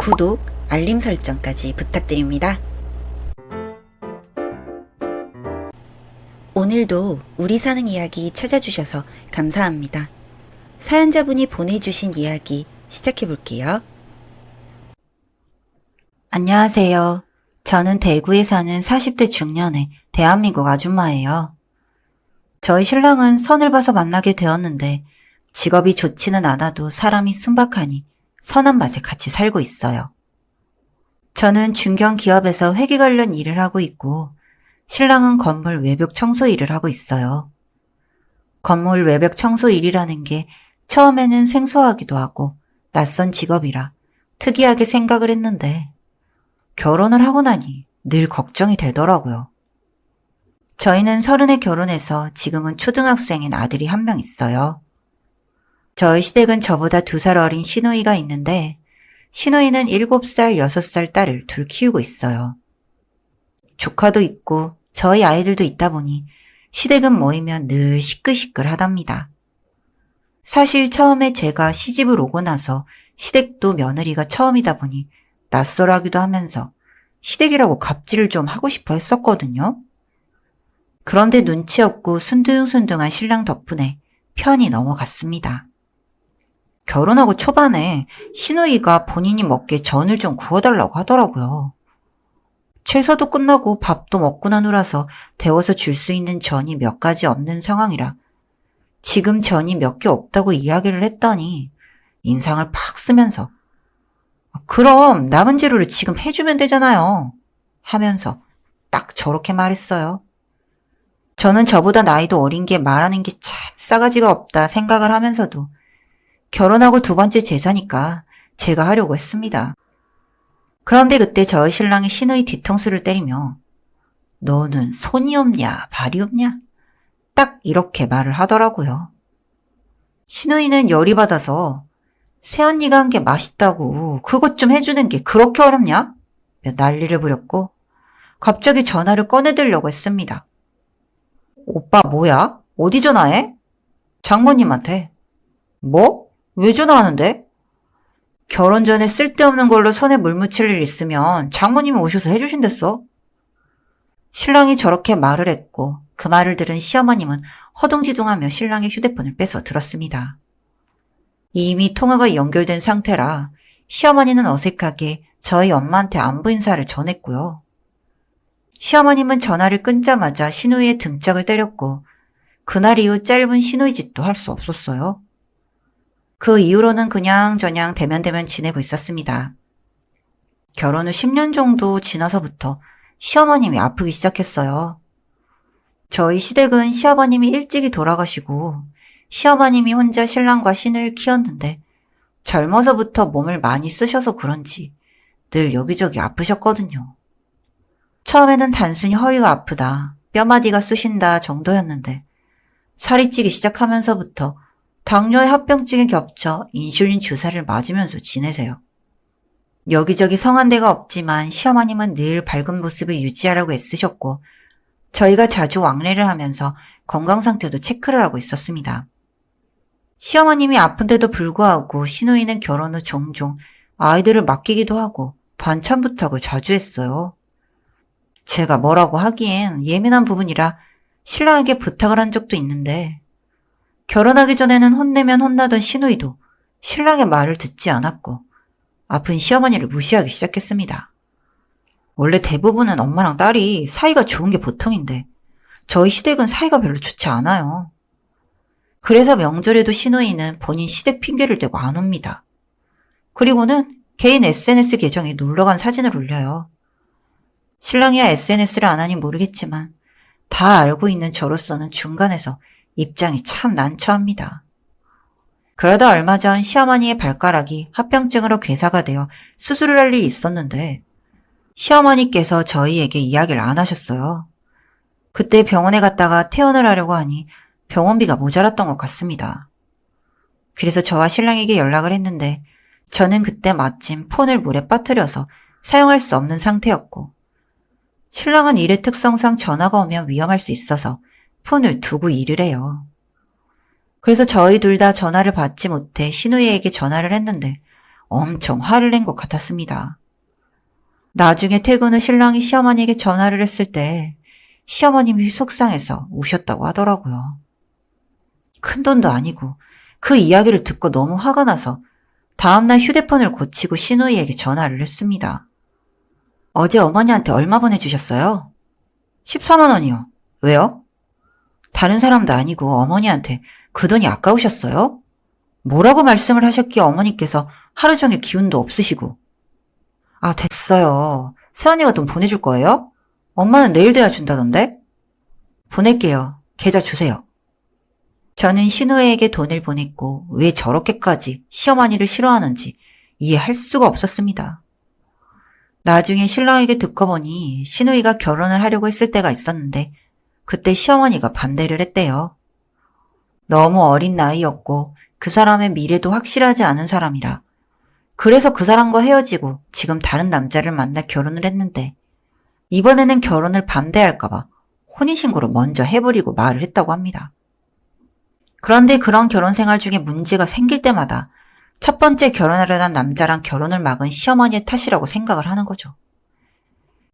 구독, 알림 설정까지 부탁드립니다. 오늘도 우리 사는 이야기 찾아주셔서 감사합니다. 사연자분이 보내주신 이야기 시작해볼게요. 안녕하세요. 저는 대구에 사는 40대 중년의 대한민국 아줌마예요. 저희 신랑은 선을 봐서 만나게 되었는데 직업이 좋지는 않아도 사람이 순박하니 선한 맛에 같이 살고 있어요. 저는 중견 기업에서 회계 관련 일을 하고 있고 신랑은 건물 외벽 청소 일을 하고 있어요. 건물 외벽 청소 일이라는 게 처음에는 생소하기도 하고 낯선 직업이라 특이하게 생각을 했는데 결혼을 하고 나니 늘 걱정이 되더라고요. 저희는 30에 결혼해서 지금은 초등학생인 아들이 한 명 있어요. 저희 시댁은 저보다 2살 어린 시누이가 있는데 시누이는 7살, 6살 딸을 둘 키우고 있어요. 조카도 있고 저희 아이들도 있다 보니 시댁은 모이면 늘 시끌시끌하답니다. 사실 처음에 제가 시집을 오고 나서 시댁도 며느리가 처음이다 보니 낯설하기도 하면서 시댁이라고 갑질을 좀 하고 싶어 했었거든요. 그런데 눈치 없고 순둥순둥한 신랑 덕분에 편히 넘어갔습니다. 결혼하고 초반에 시누이가 본인이 먹게 전을 좀 구워달라고 하더라고요. 채소도 끝나고 밥도 먹고 나누라서 데워서 줄 수 있는 전이 몇 가지 없는 상황이라 지금 전이 몇 개 없다고 이야기를 했더니 인상을 팍 쓰면서 그럼 남은 재료를 지금 해주면 되잖아요 하면서 딱 저렇게 말했어요. 저는 저보다 나이도 어린 게 말하는 게 참 싸가지가 없다 생각을 하면서도 결혼하고 2번째 제사니까 제가 하려고 했습니다. 그런데 그때 저희 신랑이 시누이 뒤통수를 때리며 너는 손이 없냐 발이 없냐 딱 이렇게 말을 하더라고요. 시누이는 열이 받아서 새언니가 한 게 맛있다고 그것 좀 해주는 게 그렇게 어렵냐? 난리를 부렸고 갑자기 전화를 꺼내들려고 했습니다. 오빠 뭐야? 어디 전화해? 장모님한테. 뭐? 왜 전화하는데? 결혼 전에 쓸데없는 걸로 손에 물 묻힐 일 있으면 장모님이 오셔서 해주신댔어. 신랑이 저렇게 말을 했고 그 말을 들은 시어머님은 허둥지둥하며 신랑의 휴대폰을 빼서 들었습니다. 이미 통화가 연결된 상태라 시어머니는 어색하게 저희 엄마한테 안부 인사를 전했고요. 시어머님은 전화를 끊자마자 시누이의 등짝을 때렸고 그날 이후 짧은 시누이 짓도 할 수 없었어요. 그 이후로는 그냥저냥 대면대면 지내고 있었습니다. 결혼 후 10년 정도 지나서부터 시어머님이 아프기 시작했어요. 저희 시댁은 시아버님이 일찍이 돌아가시고 시어머님이 혼자 신랑과 시누이를 키웠는데 젊어서부터 몸을 많이 쓰셔서 그런지 늘 여기저기 아프셨거든요. 처음에는 단순히 허리가 아프다, 뼈마디가 쑤신다 정도였는데 살이 찌기 시작하면서부터 당뇨의 합병증에 겹쳐 인슐린 주사를 맞으면서 지내세요. 여기저기 성한 데가 없지만 시어머님은 늘 밝은 모습을 유지하려고 애쓰셨고 저희가 자주 왕래를 하면서 건강 상태도 체크를 하고 있었습니다. 시어머님이 아픈데도 불구하고 시누이는 결혼 후 종종 아이들을 맡기기도 하고 반찬 부탁을 자주 했어요. 제가 뭐라고 하기엔 예민한 부분이라 신랑에게 부탁을 한 적도 있는데 결혼하기 전에는 혼내면 혼나던 시누이도 신랑의 말을 듣지 않았고 아픈 시어머니를 무시하기 시작했습니다. 원래 대부분은 엄마랑 딸이 사이가 좋은 게 보통인데 저희 시댁은 사이가 별로 좋지 않아요. 그래서 명절에도 시누이는 본인 시댁 핑계를 대고 안 옵니다. 그리고는 개인 SNS 계정에 놀러간 사진을 올려요. 신랑이야 SNS를 안 하니 모르겠지만 다 알고 있는 저로서는 중간에서 입장이 참 난처합니다. 그러다 얼마 전 시어머니의 발가락이 합병증으로 괴사가 되어 수술을 할 일이 있었는데 시어머니께서 저희에게 이야기를 안 하셨어요. 그때 병원에 갔다가 퇴원을 하려고 하니 병원비가 모자랐던 것 같습니다. 그래서 저와 신랑에게 연락을 했는데 저는 그때 마침 폰을 물에 빠뜨려서 사용할 수 없는 상태였고 신랑은 일의 특성상 전화가 오면 위험할 수 있어서 폰을 두고 일을 해요. 그래서 저희 둘 다 전화를 받지 못해 시누이에게 전화를 했는데 엄청 화를 낸 것 같았습니다. 나중에 퇴근 후 신랑이 시어머니에게 전화를 했을 때 시어머님이 속상해서 우셨다고 하더라고요. 큰돈도 아니고 그 이야기를 듣고 너무 화가 나서 다음날 휴대폰을 고치고 시누이에게 전화를 했습니다. 어제 어머니한테 얼마 보내주셨어요? 14만 원이요. 왜요? 다른 사람도 아니고 어머니한테 그 돈이 아까우셨어요? 뭐라고 말씀을 하셨기에 어머니께서 하루 종일 기운도 없으시고. 아, 됐어요. 새언니가 돈 보내줄 거예요? 엄마는 내일 돼야 준다던데? 보낼게요. 계좌 주세요. 저는 신우이에게 돈을 보냈고 왜 저렇게까지 시어머니를 싫어하는지 이해할 수가 없었습니다. 나중에 신랑에게 듣고 보니 신우이가 결혼을 하려고 했을 때가 있었는데 그때 시어머니가 반대를 했대요. 너무 어린 나이였고 그 사람의 미래도 확실하지 않은 사람이라. 그래서 그 사람과 헤어지고 지금 다른 남자를 만나 결혼을 했는데 이번에는 결혼을 반대할까봐 혼인신고를 먼저 해버리고 말을 했다고 합니다. 그런데 그런 결혼 생활 중에 문제가 생길 때마다 첫 번째 결혼하려던 남자랑 결혼을 막은 시어머니의 탓이라고 생각을 하는 거죠.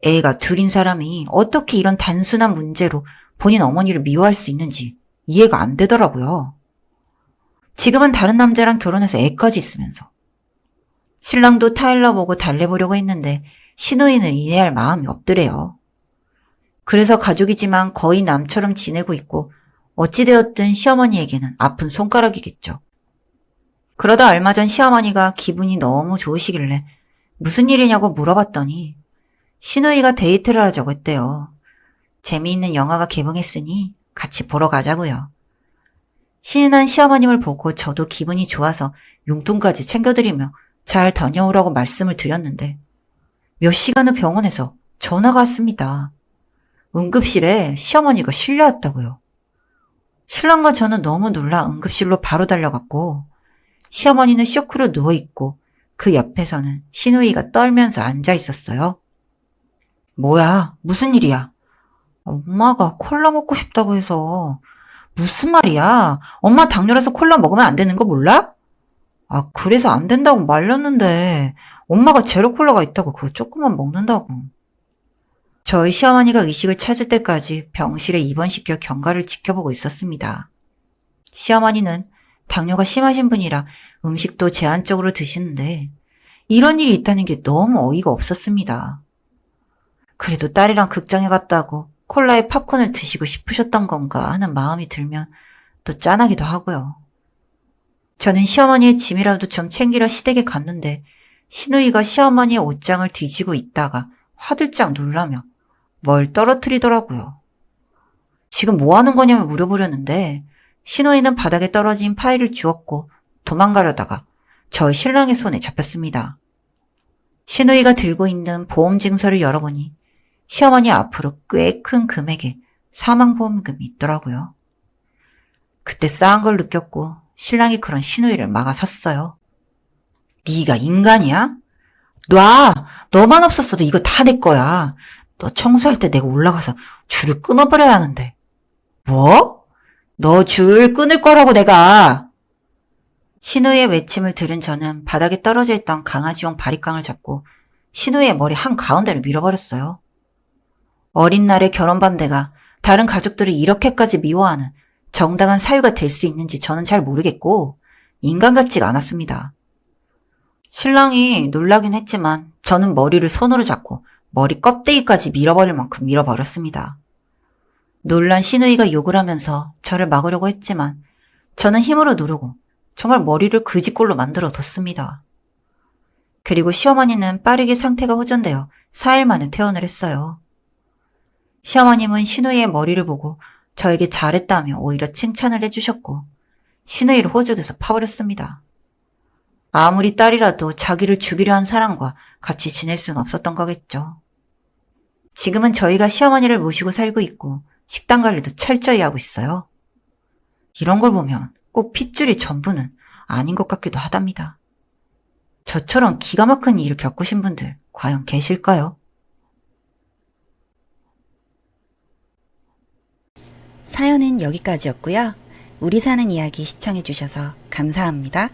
애가 둘인 사람이 어떻게 이런 단순한 문제로 본인 어머니를 미워할 수 있는지 이해가 안 되더라고요. 지금은 다른 남자랑 결혼해서 애까지 있으면서. 신랑도 타일러 보고 달래보려고 했는데 시누이는 이해할 마음이 없더래요. 그래서 가족이지만 거의 남처럼 지내고 있고 어찌되었든 시어머니에게는 아픈 손가락이겠죠. 그러다 얼마 전 시어머니가 기분이 너무 좋으시길래 무슨 일이냐고 물어봤더니 시누이가 데이트를 하자고 했대요. 재미있는 영화가 개봉했으니 같이 보러 가자고요. 신난 시어머님을 보고 저도 기분이 좋아서 용돈까지 챙겨드리며 잘 다녀오라고 말씀을 드렸는데 몇 시간 후 병원에서 전화가 왔습니다. 응급실에 시어머니가 실려왔다고요. 신랑과 저는 너무 놀라 응급실로 바로 달려갔고 시어머니는 쇼크로 누워있고 그 옆에서는 시누이가 떨면서 앉아 있었어요. 뭐야? 무슨 일이야? 엄마가 콜라 먹고 싶다고 해서. 무슨 말이야? 엄마 당뇨라서 콜라 먹으면 안 되는 거 몰라? 아, 그래서 안 된다고 말렸는데 엄마가 제로 콜라가 있다고 그거 조금만 먹는다고. 저희 시어머니가 의식을 찾을 때까지 병실에 입원시켜 경과를 지켜보고 있었습니다. 시어머니는 당뇨가 심하신 분이라 음식도 제한적으로 드시는데 이런 일이 있다는 게 너무 어이가 없었습니다. 그래도 딸이랑 극장에 갔다고 콜라에 팝콘을 드시고 싶으셨던 건가 하는 마음이 들면 또 짠하기도 하고요. 저는 시어머니의 짐이라도 좀 챙기러 시댁에 갔는데 시누이가 시어머니의 옷장을 뒤지고 있다가 화들짝 놀라며 뭘 떨어뜨리더라고요. 지금 뭐 하는 거냐며 물어보려는데 시누이는 바닥에 떨어진 파일을 주웠고 도망가려다가 저희 신랑의 손에 잡혔습니다. 시누이가 들고 있는 보험증서를 열어보니 시어머니 앞으로 꽤 큰 금액의 사망보험금이 있더라고요. 그때 싸한 걸 느꼈고 신랑이 그런 시누이를 막아섰어요. 네가 인간이야? 놔! 너만 없었어도 이거 다 내 거야. 너 청소할 때 내가 올라가서 줄을 끊어버려야 하는데. 뭐? 너 줄 끊을 거라고 내가. 시누이의 외침을 들은 저는 바닥에 떨어져 있던 강아지용 바리깡을 잡고 시누이의 머리 한가운데를 밀어버렸어요. 어린 날의 결혼 반대가 다른 가족들을 이렇게까지 미워하는 정당한 사유가 될 수 있는지 저는 잘 모르겠고 인간 같지가 않았습니다. 신랑이 놀라긴 했지만 저는 머리를 손으로 잡고 머리 껍데기까지 밀어버릴 만큼 밀어버렸습니다. 놀란 시누이가 욕을 하면서 저를 막으려고 했지만 저는 힘으로 누르고 정말 머리를 그지꼴로 만들어 뒀습니다. 그리고 시어머니는 빠르게 상태가 호전되어 4일 만에 퇴원을 했어요. 시어머님은 시누이의 머리를 보고 저에게 잘했다며 오히려 칭찬을 해주셨고 시누이를 호적에서 파버렸습니다. 아무리 딸이라도 자기를 죽이려 한 사람과 같이 지낼 수는 없었던 거겠죠. 지금은 저희가 시어머니를 모시고 살고 있고 식단 관리도 철저히 하고 있어요. 이런 걸 보면 꼭 핏줄이 전부는 아닌 것 같기도 하답니다. 저처럼 기가 막힌 일을 겪으신 분들 과연 계실까요? 사연은 여기까지였고요. 우리 사는 이야기 시청해주셔서 감사합니다.